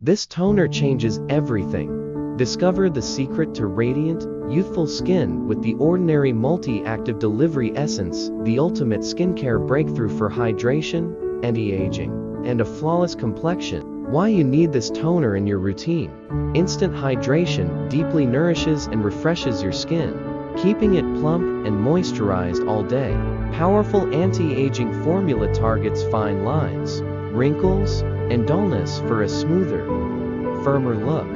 This toner changes everything. Discover the secret to radiant, youthful skin with the Ordinary Multi-Active Delivery Essence, the ultimate skincare breakthrough for hydration, anti-aging, and a flawless complexion. Why you need this toner in your routine. Instant hydration deeply nourishes and refreshes your skin, keeping it plump and moisturized all day. Powerful anti-aging formula targets fine lines, wrinkles, and dullness for a smoother, firmer look.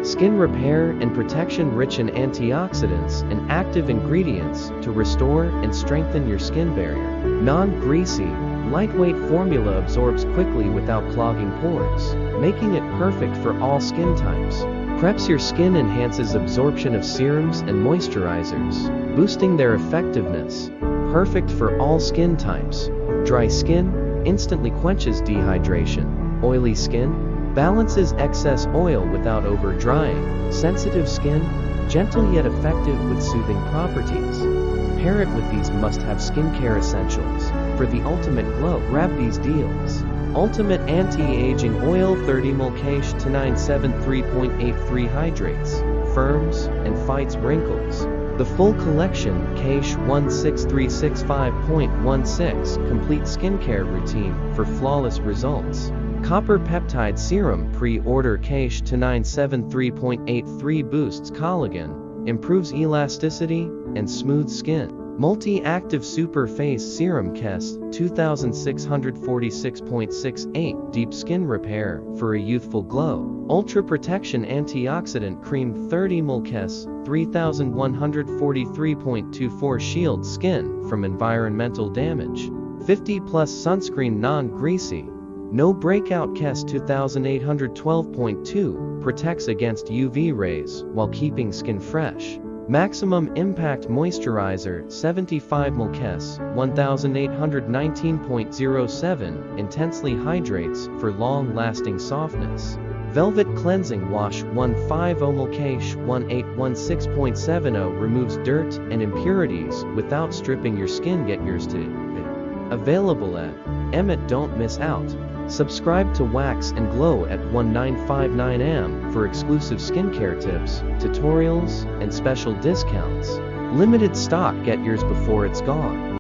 Skin repair and protection rich in antioxidants and active ingredients to restore and strengthen your skin barrier. Non-greasy, lightweight formula absorbs quickly without clogging pores, making it perfect for all skin types. Preps your skin, enhances absorption of serums and moisturizers, boosting their effectiveness. Perfect for all skin types. Dry skin, instantly quenches dehydration. Oily skin, balances excess oil without over-drying. Sensitive skin, gentle yet effective with soothing properties. Pair it with these must-have skincare essentials. For the ultimate glow, grab these deals. Ultimate Anti-Aging Oil 30 ml Cache to 973.83 hydrates, firms, and fights wrinkles. The full collection, Cache 16365.16, complete skincare routine for flawless results. Copper Peptide Serum pre-order Cache to 973.83 boosts collagen, improves elasticity, and smooths skin. Multi-Active Super Face Serum Kes 2646.68 deep skin repair for a youthful glow. Ultra Protection Antioxidant Cream 30 ml Kes 3143.24 shields skin from environmental damage. 50+ sunscreen non-greasy. No breakout Kes 2812.2 protects against UV rays while keeping skin fresh. Maximum Impact Moisturizer 75 ml Kes 1819.07 intensely hydrates for long-lasting softness. Velvet Cleansing Wash 150 ml Cache 1816.70 removes dirt and impurities without stripping your skin. Get yours today. Available at Emmet. Don't miss out. Subscribe to Wax and Glow at 1959am for exclusive skincare tips, tutorials, and special discounts. Limited stock. Get yours before it's gone.